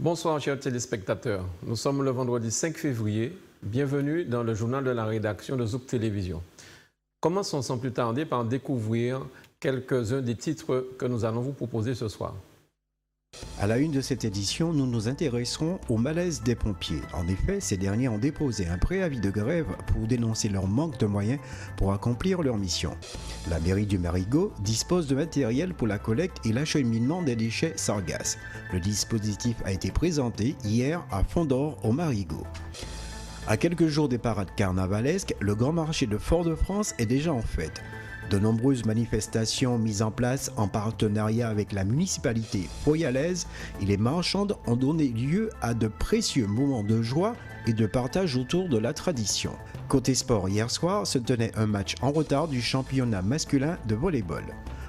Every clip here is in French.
Bonsoir chers téléspectateurs, nous sommes le vendredi 5 février, bienvenue dans le journal de la rédaction de Zouk Télévision. Commençons sans plus tarder par découvrir quelques-uns des titres que nous allons vous proposer ce soir. À la une de cette édition, nous nous intéresserons au malaise des pompiers. En effet, ces derniers ont déposé un préavis de grève pour dénoncer leur manque de moyens pour accomplir leur mission. La mairie du Marigot dispose de matériel pour la collecte et l'acheminement des déchets sargasses. Le dispositif a été présenté hier à Fond-d'Or au Marigot. À quelques jours des parades carnavalesques, le grand marché de Fort-de-France est déjà en fête. De nombreuses manifestations mises en place en partenariat avec la municipalité foyalaise et les marchandes ont donné lieu à de précieux moments de joie et de partage autour de la tradition. Côté sport, hier soir se tenait un match en retard du championnat masculin de volleyball.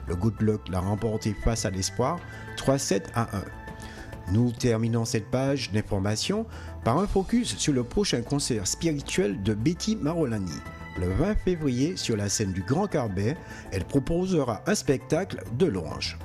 Le Good Luck l'a remporté face à l'Espoir 3-7 à 1. Nous terminons cette page d'information par un focus sur le prochain concert spirituel de Betty Marolani. Le 20 février, sur la scène du Grand Carbet, elle proposera un spectacle de louanges.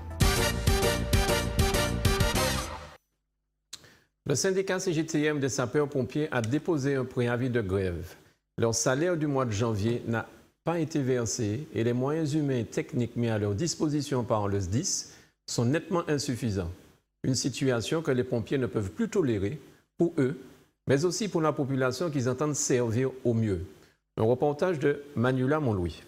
Le syndicat CGTM des sapeurs-pompiers a déposé un préavis de grève. Leur salaire du mois de janvier n'a pas été versé et les moyens humains et techniques mis à leur disposition par le SDIS sont nettement insuffisants. Une situation que les pompiers ne peuvent plus tolérer pour eux, mais aussi pour la population qu'ils entendent servir au mieux. Un reportage de Manuela Montlouis.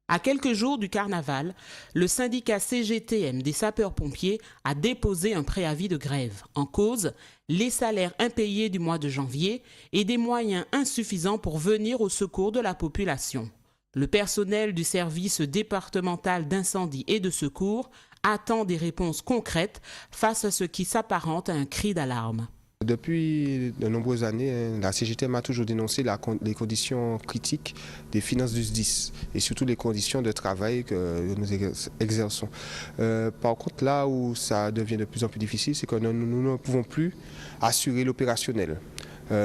À quelques jours du carnaval, le syndicat CGTM des sapeurs-pompiers a déposé un préavis de grève. En cause, les salaires impayés du mois de janvier et des moyens insuffisants pour venir au secours de la population. Le personnel du service départemental d'incendie et de secours attend des réponses concrètes face à ce qui s'apparente à un cri d'alarme. Depuis de nombreuses années, la CGTM a toujours dénoncé les conditions critiques des finances du SDIS et surtout les conditions de travail que nous exerçons. Par contre, là où ça devient de plus en plus difficile, c'est que nous ne pouvons plus assurer l'opérationnel.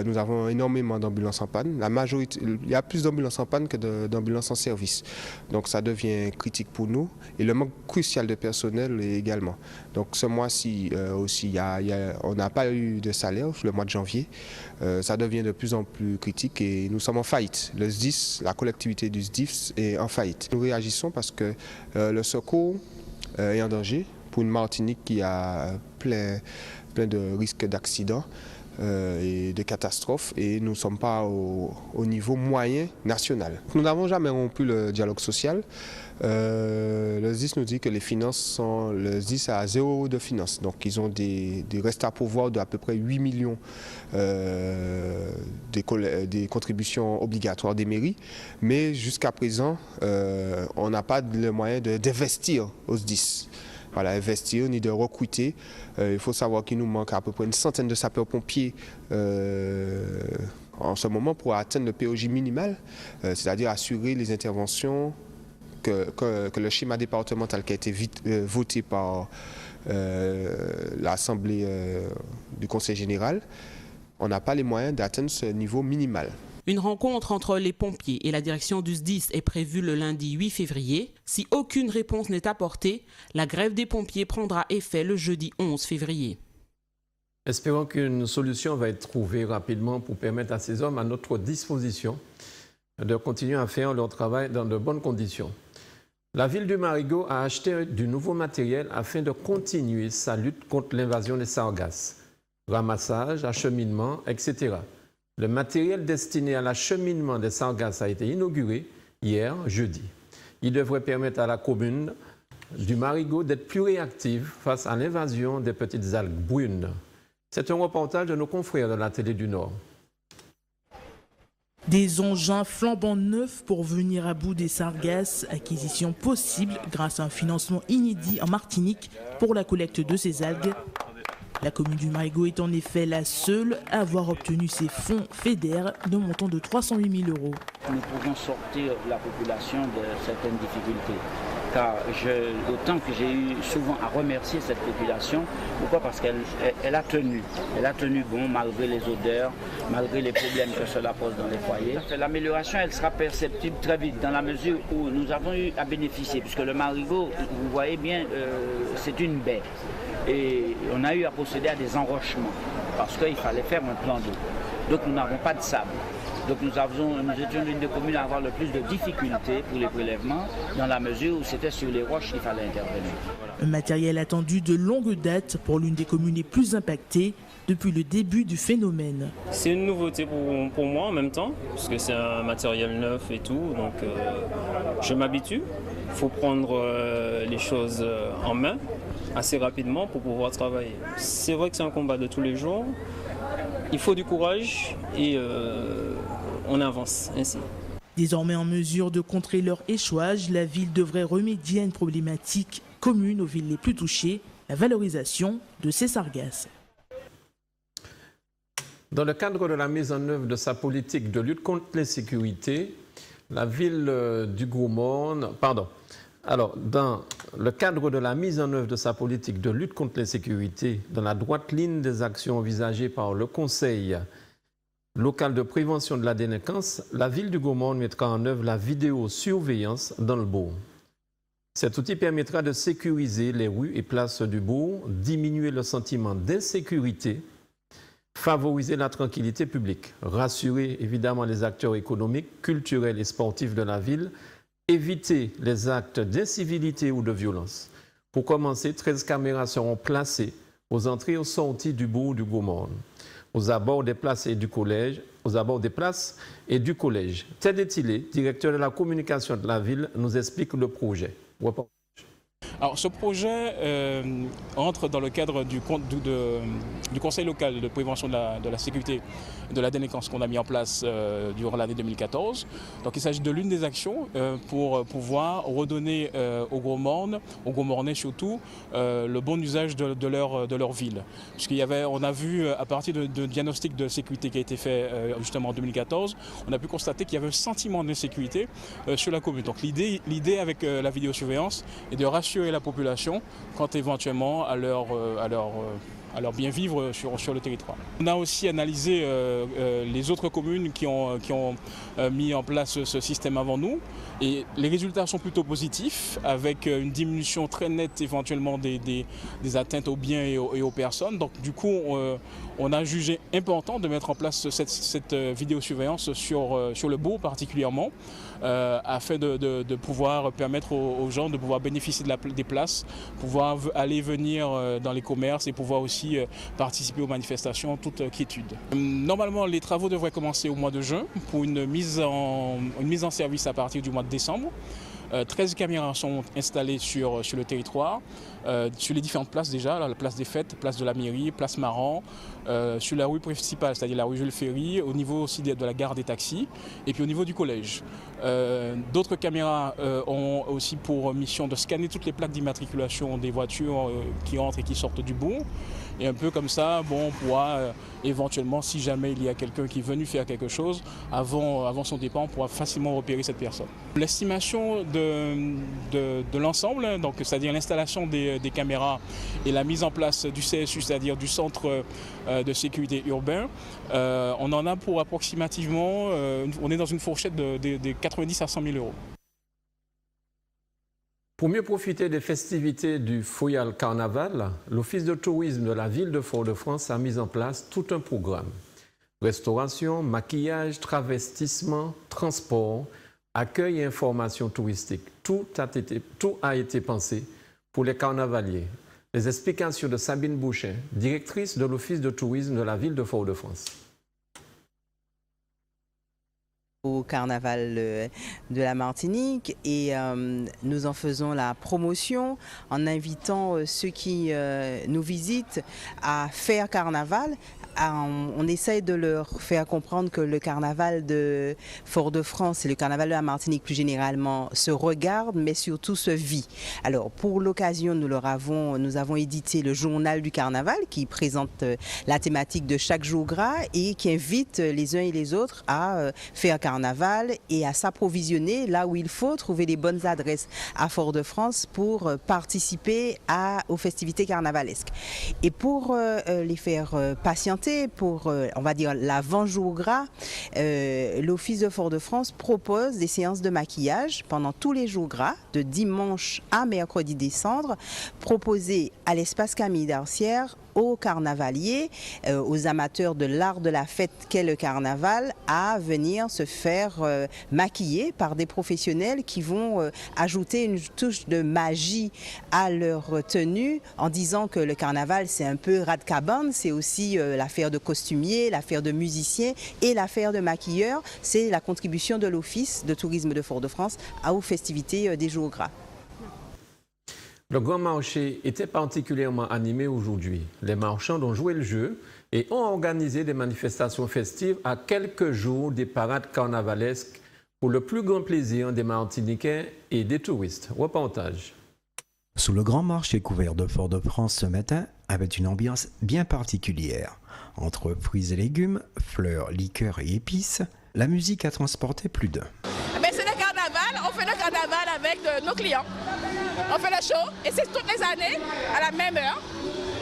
Nous avons énormément d'ambulances en panne. Il y a plus d'ambulances en panne que d'ambulances en service. Donc ça devient critique pour nous et le manque crucial de personnel également. Donc ce mois-ci aussi, on n'a pas eu de salaire le mois de janvier. Ça devient de plus en plus critique et nous sommes en faillite. Le SDIS, la collectivité du SDIS est en faillite. Nous réagissons parce que le secours est en danger pour une Martinique qui a plein de risques d'accidents. Et de catastrophes et nous ne sommes pas au niveau moyen national. Nous n'avons jamais rompu le dialogue social. Le SDIS nous dit que le SDIS a 0 de finances. Donc ils ont des restes à pourvoir d'à peu près 8 millions des contributions obligatoires des mairies. Mais jusqu'à présent, on n'a pas le moyen d'investir au SDIS. Voilà, investir ni de recruter. Il faut savoir qu'il nous manque à peu près une centaine de sapeurs-pompiers en ce moment pour atteindre le POJ minimal, c'est-à-dire assurer les interventions que le schéma départemental qui a été voté par l'Assemblée du Conseil général. On n'a pas les moyens d'atteindre ce niveau minimal. Une rencontre entre les pompiers et la direction du SDIS est prévue le lundi 8 février. Si aucune réponse n'est apportée, la grève des pompiers prendra effet le jeudi 11 février. Espérons qu'une solution va être trouvée rapidement pour permettre à ces hommes à notre disposition de continuer à faire leur travail dans de bonnes conditions. La ville du Marigot a acheté du nouveau matériel afin de continuer sa lutte contre l'invasion des sargasses. Ramassage, acheminement, etc. Le matériel destiné à l'acheminement des sargasses a été inauguré hier, jeudi. Il devrait permettre à la commune du Marigot d'être plus réactive face à l'invasion des petites algues brunes. C'est un reportage de nos confrères de la Télé du Nord. Des engins flambant neufs pour venir à bout des sargasses, acquisition possible grâce à un financement inédit en Martinique pour la collecte de ces algues. La commune du Marigot est en effet la seule à avoir obtenu ces fonds FEDER d'un montant de 308 000 €. Nous pouvons sortir la population de certaines difficultés. Car autant que j'ai eu souvent à remercier cette population, pourquoi? Parce qu'elle a tenu. Elle a tenu bon malgré les odeurs, malgré les problèmes que cela pose dans les foyers. L'amélioration, elle sera perceptible très vite dans la mesure où nous avons eu à bénéficier, puisque le Marigot, vous voyez bien, c'est une baie. et on a eu à procéder à des enrochements parce qu'il fallait faire un plan d'eau. Donc nous n'avons pas de sable. Donc nous étions l'une des communes à avoir le plus de difficultés pour les prélèvements dans la mesure où c'était sur les roches qu'il fallait intervenir. Un matériel attendu de longue date pour l'une des communes les plus impactées depuis le début du phénomène. C'est une nouveauté pour moi en même temps, parce que c'est un matériel neuf et tout, donc je m'habitue. Il faut prendre les choses en main assez rapidement pour pouvoir travailler. C'est vrai que c'est un combat de tous les jours. Il faut du courage et on avance ainsi. Désormais en mesure de contrer leur échouage, la ville devrait remédier à une problématique commune aux villes les plus touchées, la valorisation de ces sargasses. Dans le cadre de la mise en œuvre de sa politique de lutte contre l'insécurité, la ville du Gros-Morne, dans le cadre de la mise en œuvre de sa politique de lutte contre l'insécurité, dans la droite ligne des actions envisagées par le Conseil local de prévention de la délinquance, la ville du Gros-Morne mettra en œuvre la vidéosurveillance dans le bourg. Cet outil permettra de sécuriser les rues et places du bourg, diminuer le sentiment d'insécurité, favoriser la tranquillité publique, rassurer évidemment les acteurs économiques, culturels et sportifs de la ville, éviter les actes d'incivilité ou de violence. Pour commencer, 13 caméras seront placées aux entrées et aux sorties du bourg du Gros-Morne, aux abords des places et du collège, Ted Etilé, directeur de la communication de la ville, nous explique le projet. Alors, ce projet entre dans le cadre du Conseil local de prévention de la sécurité et de la délinquance qu'on a mis en place durant l'année 2014. Donc il s'agit de l'une des actions pour pouvoir redonner aux Gros-Mornais surtout, le bon usage de leur ville. On a vu à partir de diagnostic de sécurité qui a été fait justement en 2014, on a pu constater qu'il y avait un sentiment d'insécurité sur la commune. Donc l'idée avec la vidéosurveillance est de rassurer la population quant éventuellement à leur bien vivre sur le territoire. On a aussi analysé les autres communes qui ont mis en place ce système avant nous et les résultats sont plutôt positifs avec une diminution très nette éventuellement des atteintes aux biens et aux personnes. Donc du coup on a jugé important de mettre en place cette vidéosurveillance sur le bourg particulièrement afin de pouvoir permettre aux gens de pouvoir bénéficier des places, pouvoir aller venir dans les commerces et pouvoir aussi participer aux manifestations, toute quiétude. Normalement, les travaux devraient commencer au mois de juin pour une mise en service à partir du mois de décembre. 13 caméras sont installées sur le territoire, sur les différentes places déjà, la place des Fêtes, place de la mairie, place Maran, sur la rue principale, c'est-à-dire la rue Jules Ferry, au niveau aussi de la gare des taxis, et puis au niveau du collège. D'autres caméras ont aussi pour mission de scanner toutes les plaques d'immatriculation des voitures qui entrent et qui sortent du bourg. Et un peu comme ça, on pourra éventuellement, si jamais il y a quelqu'un qui est venu faire quelque chose, avant son départ, on pourra facilement repérer cette personne. L'estimation de l'ensemble, donc c'est-à-dire l'installation des caméras et la mise en place du CSU, c'est-à-dire du centre de sécurité urbain, on en a pour approximativement, on est dans une fourchette de 90 à 100 000 euros. Pour mieux profiter des festivités du Foyal Carnaval, l'Office de tourisme de la ville de Fort-de-France a mis en place tout un programme. Restauration, maquillage, travestissement, transport, accueil et information touristique. Tout a été pensé pour les carnavaliers. Les explications de Sabine Bouchin, directrice de l'Office de tourisme de la ville de Fort-de-France. Au carnaval de la Martinique et nous en faisons la promotion en invitant ceux qui nous visitent à faire carnaval. On essaye de leur faire comprendre que le carnaval de Fort-de-France et le carnaval de la Martinique plus généralement se regardent mais surtout se vit. Alors pour l'occasion nous avons édité le journal du carnaval qui présente la thématique de chaque jour gras et qui invite les uns et les autres à faire carnaval et à s'approvisionner là où il faut, trouver les bonnes adresses à Fort-de-France pour participer aux festivités carnavalesques. Et pour les faire patienter nouveauté pour, on va dire, l'avant-jour gras. L'Office de Fort-de-France propose des séances de maquillage pendant tous les jours gras, de dimanche à mercredi décembre, proposées à l'espace Camille Darcière, aux carnavaliers, aux amateurs de l'art de la fête qu'est le carnaval, à venir se faire maquiller par des professionnels qui vont ajouter une touche de magie à leur tenue en disant que le carnaval c'est un peu ras-de-cabane, c'est aussi l'affaire de costumiers, l'affaire de musiciens et l'affaire de maquilleurs. C'est la contribution de l'Office de tourisme de Fort-de-France aux festivités des jours gras. Le grand marché était particulièrement animé aujourd'hui. Les marchands ont joué le jeu et ont organisé des manifestations festives à quelques jours des parades carnavalesques pour le plus grand plaisir des Martiniquais et des touristes. Reportage. Sous le grand marché couvert de Fort-de-France ce matin, avec une ambiance bien particulière. Entre fruits et légumes, fleurs, liqueurs et épices, la musique a transporté plus d'un. C'est le carnaval, on fait le carnaval avec nos clients. On fait le show et c'est toutes les années à la même heure.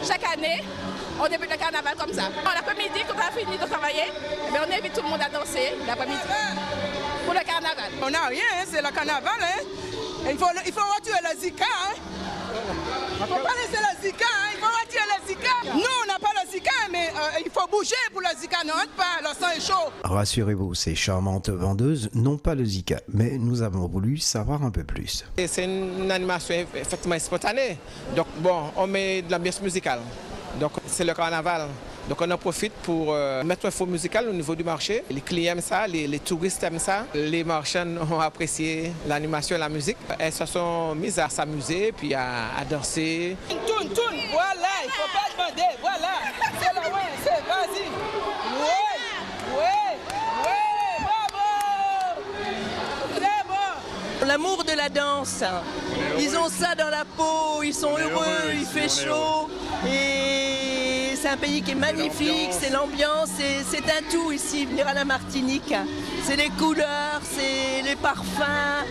Chaque année, on débute le carnaval comme ça. L'après-midi, quand on a fini de travailler, on invite tout le monde à danser l'après-midi pour le carnaval. On n'a rien, hein, c'est le carnaval. Hein. Il faut retirer le Zika. Hein. Il ne faut pas laisser le Zika, hein. Il faut retirer le Zika. Nous, on n'a pas le Zika, mais il faut bouger pour le Zika. Ne rentre pas, le sang est chaud. Rassurez-vous, ces charmantes vendeuses n'ont pas le Zika, mais nous avons voulu savoir un peu plus. C'est une animation effectivement spontanée. Donc bon, on met de l'ambiance musicale. Donc c'est le carnaval. Donc on en profite pour mettre un faux musical au niveau du marché. Les clients aiment ça, les touristes aiment ça. Les marchands ont apprécié l'animation et la musique. Elles se sont mises à s'amuser puis à danser. Tourne, voilà, il ne faut pas demander, voilà. C'est là, ouais, c'est, vas-y. Ouais, bravo. C'est bon. L'amour de la danse, ils ont ça dans la peau, ils sont heureux, il fait chaud. Et c'est un pays qui est magnifique, c'est l'ambiance, c'est un tout ici, venir à la Martinique. C'est les couleurs, c'est les parfums,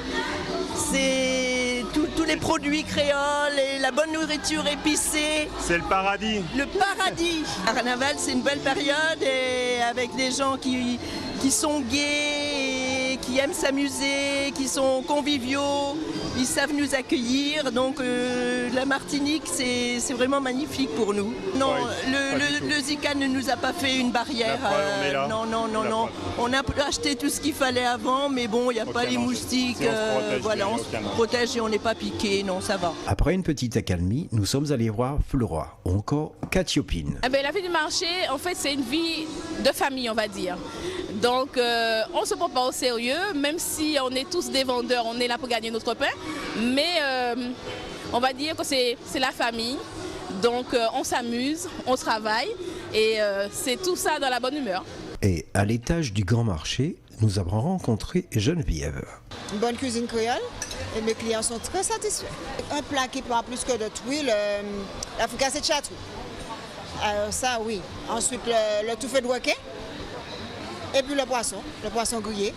c'est tous les produits créoles et la bonne nourriture épicée. C'est le paradis. Le paradis. Le carnaval, c'est une belle période et avec des gens qui sont gais, qui aiment s'amuser, qui sont conviviaux, ils savent nous accueillir. Donc la Martinique, c'est vraiment magnifique pour nous. Non, le Zika ne nous a pas fait une barrière. Non. On a acheté tout ce qu'il fallait avant, mais bon, il n'y a pas les moustiques. Voilà, on se protège et on n'est pas piqué. Non, ça va. Après une petite accalmie, nous sommes allés voir Flora, ou encore Catiopine. La vie du marché, en fait, c'est une vie de famille, on va dire. Donc, on ne se prend pas au sérieux, même si on est tous des vendeurs, on est là pour gagner notre pain. Mais on va dire que c'est la famille. Donc, on s'amuse, on travaille et c'est tout ça dans la bonne humeur. Et à l'étage du grand marché, nous avons rencontré Geneviève. Une bonne cuisine créole et mes clients sont très satisfaits. Un plat qui prend plus que de truie, la fricassée de chatouille. Alors ça, oui. Ensuite, le touffé de requin. Et puis le poisson grillé.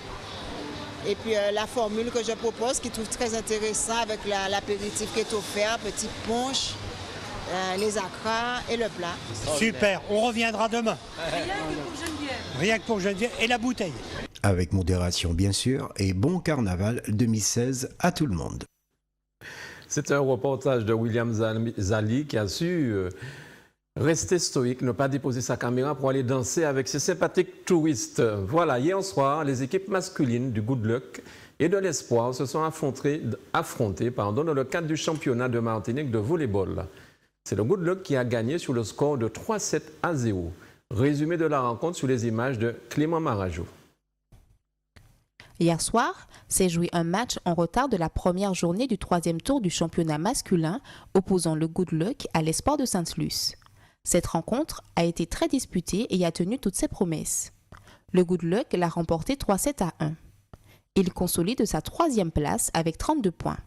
Et puis la formule que je propose, qui trouve très intéressant avec l'apéritif qui est offert, petit punch, les acras et le plat. Super, on reviendra demain. Rien que pour Geneviève et la bouteille. Avec modération bien sûr et bon carnaval 2016 à tout le monde. C'est un reportage de William Zali qui a su rester stoïque, ne pas déposer sa caméra pour aller danser avec ses sympathiques touristes. Voilà, hier soir, les équipes masculines du Good Luck et de l'Espoir se sont affrontées dans le cadre du championnat de Martinique de volleyball. C'est le Good Luck qui a gagné sur le score de 3-7-0. Résumé de la rencontre sur les images de Clément Marajo. Hier soir, s'est joué un match en retard de la première journée du troisième tour du championnat masculin opposant le Good Luck à l'Espoir de Sainte-Luce. Cette rencontre a été très disputée et a tenu toutes ses promesses. Le Good Luck l'a remporté 3-7-1. Il consolide sa troisième place avec 32 points.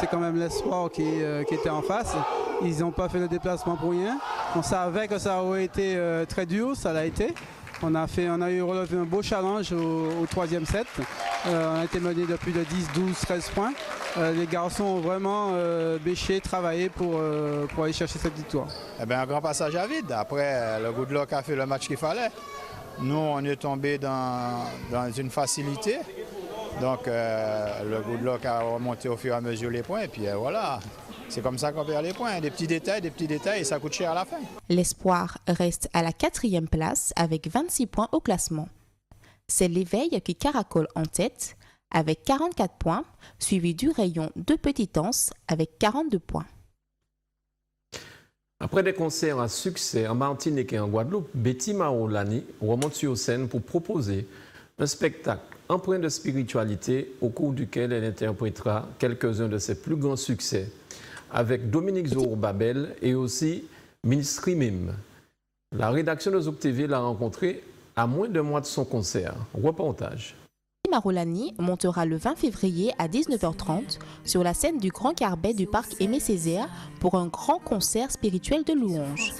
C'est quand même l'Espoir qui était en face. Ils n'ont pas fait le déplacement pour rien. On savait que ça aurait été très dur, ça l'a été. On a eu relevé un beau challenge au troisième set. On a été mené de plus de 10, 12, 13 points. Les garçons ont vraiment bêché, travaillé pour aller chercher cette victoire. Eh bien, un grand passage à vide. Après, le Good Luck a fait le match qu'il fallait. Nous, on est tombé dans une facilité. Donc, le Good Luck a remonté au fur et à mesure les points. Et puis voilà, c'est comme ça qu'on perd les points. Des petits détails, et ça coûte cher à la fin. L'Espoir reste à la 4e place avec 26 points au classement. C'est l'Éveil qui caracole en tête avec 44 points, suivi du Rayon de Petitance avec 42 points. Après des concerts à succès en Martinique et en Guadeloupe, Betty Marolani remonte sur scène pour proposer un spectacle empreint de spiritualité au cours duquel elle interprétera quelques-uns de ses plus grands succès avec Dominique Zour-Babel et aussi Ministry Mim. La rédaction de Zouk TV l'a rencontrée à moins d'un mois de son concert. Reportage. Marolani montera le 20 février à 19h30 sur la scène du Grand Carbet du parc Aimé Césaire pour un grand concert spirituel de louanges.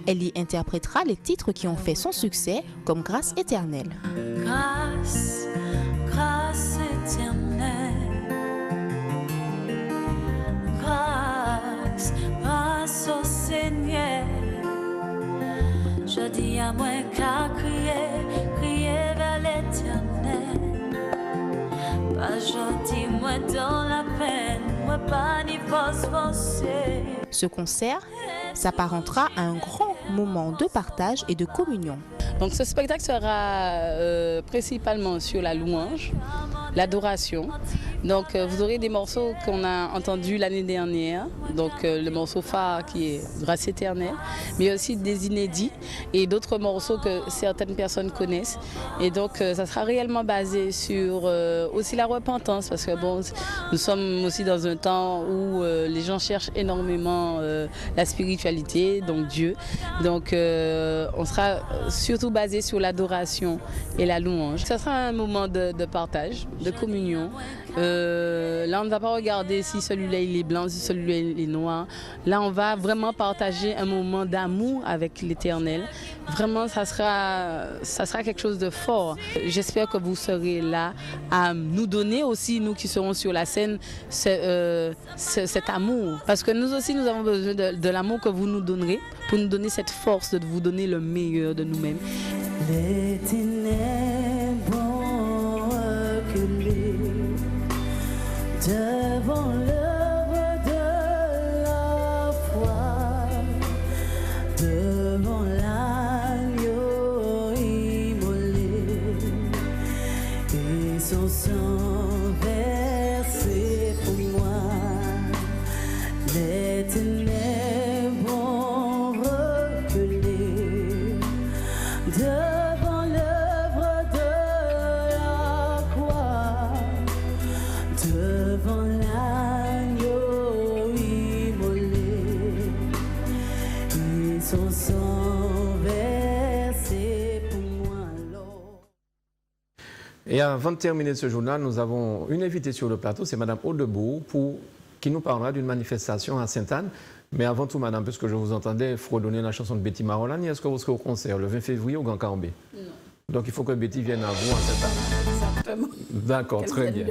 Elle y interprétera les titres qui ont fait son succès comme Grâce éternelle. Grâce, grâce éternelle. Grâce, grâce au Seigneur. Je dis à moi qu'à crier vers l'éternel. Pas gentil, moi dans la peine, moi pas ni forcer. Ce concert s'apparentera à un grand moment de partage et de communion. Donc ce spectacle sera principalement sur la louange, l'adoration. Donc vous aurez des morceaux qu'on a entendus l'année dernière, donc le morceau phare qui est Grâce éternelle, mais aussi des inédits et d'autres morceaux que certaines personnes connaissent. Et donc ça sera réellement basé sur aussi la repentance, parce que bon, nous sommes aussi dans un temps où les gens cherchent énormément la spiritualité, donc Dieu. Donc on sera surtout basé sur l'adoration et la louange. Ça sera un moment de partage, de communion. Là, on ne va pas regarder si celui-là il est blanc, si celui-là il est noir. Là, on va vraiment partager un moment d'amour avec l'Éternel. Vraiment, ça sera quelque chose de fort. J'espère que vous serez là à nous donner aussi, nous qui serons sur la scène, cet amour. Parce que nous aussi, nous avons besoin de l'amour que vous nous donnerez pour nous donner cette force de vous donner le meilleur de nous-mêmes. L'Éternel bon reculé devant l'œuvre de la foi, devant l'agneau immolé et son sang versé pour moi. L'Éternel bon reculé devant l'œuvre de la croix, devant l'agneau immolé et son sang versé pour moi. Et avant de terminer ce journal, nous avons une invitée sur le plateau, c'est Mme Audebourg, qui nous parlera d'une manifestation à Sainte-Anne. Mais avant tout, madame, puisque je vous entendais fredonner la chanson de Betty Marolani, est-ce que vous serez au concert le 20 février au Grand Cambé? Non. Donc il faut que Betty vienne à vous à Sainte-Anne. Exactement. D'accord, très bien.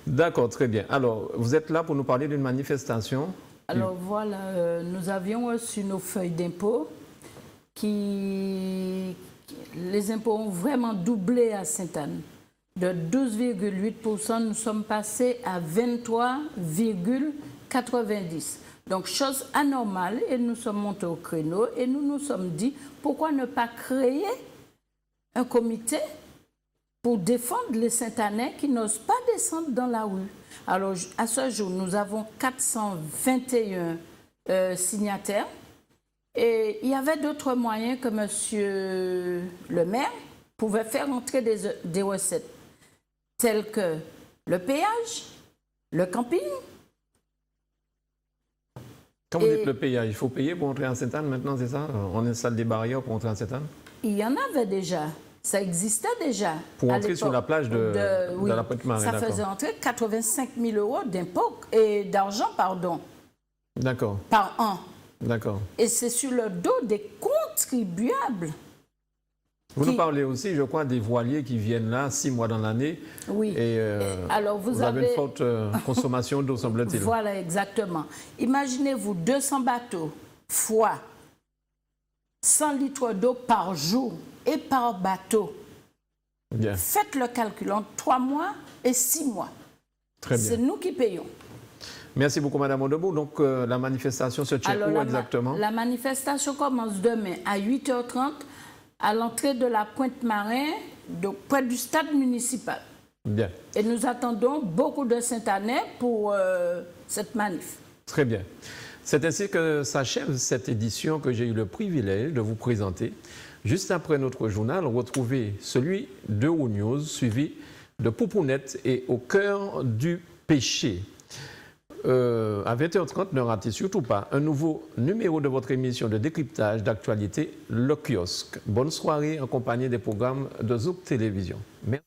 D'accord, très bien. Alors, vous êtes là pour nous parler d'une manifestation. Alors voilà, nous avions reçu nos feuilles d'impôts les impôts ont vraiment doublé à Sainte-Anne. De 12,8%, nous sommes passés à 23,90%. Donc, chose anormale, et nous sommes montés au créneau et nous nous sommes dit, pourquoi ne pas créer un comité pour défendre les Sainte-Annais qui n'osent pas descendre dans la rue. Alors, à ce jour, nous avons 421 signataires et il y avait d'autres moyens que monsieur le maire pouvait faire entrer des recettes, telles que le péage, le camping. Quand vous dites le péage, il faut payer pour entrer en Sainte-Anne maintenant, c'est ça? On installe des barrières pour entrer en Sainte-Anne? Il y en avait déjà. Ça existait déjà. Pour entrer sur la plage de la Pointe-Marie, ça faisait entrer 85 000 € d'impôts et d'argent, pardon. D'accord. Par an. D'accord. Et c'est sur le dos des contribuables. Vous nous parlez aussi, je crois, des voiliers qui viennent là 6 mois dans l'année. Oui. Et alors vous avez une forte consommation d'eau, semble-t-il. Voilà, exactement. Imaginez-vous 200 bateaux fois 100 litres d'eau par jour et par bateau. Bien. Faites le calcul entre 3 mois et 6 mois. Très bien. C'est nous qui payons. Merci beaucoup, Madame Ondebout. Donc, la manifestation se tient où exactement? La manifestation commence demain à 8h30 à l'entrée de la Pointe-Marin, près du stade municipal. Bien. Et nous attendons beaucoup de Saint-Anais pour cette manif. Très bien. C'est ainsi que s'achève cette édition que j'ai eu le privilège de vous présenter. Juste après notre journal, retrouvez celui de News, suivi de Poupounette et Au cœur du péché. À 20h30, ne ratez surtout pas un nouveau numéro de votre émission de décryptage d'actualité, Le Kiosque. Bonne soirée en compagnie des programmes de Zouk Télévision. Merci.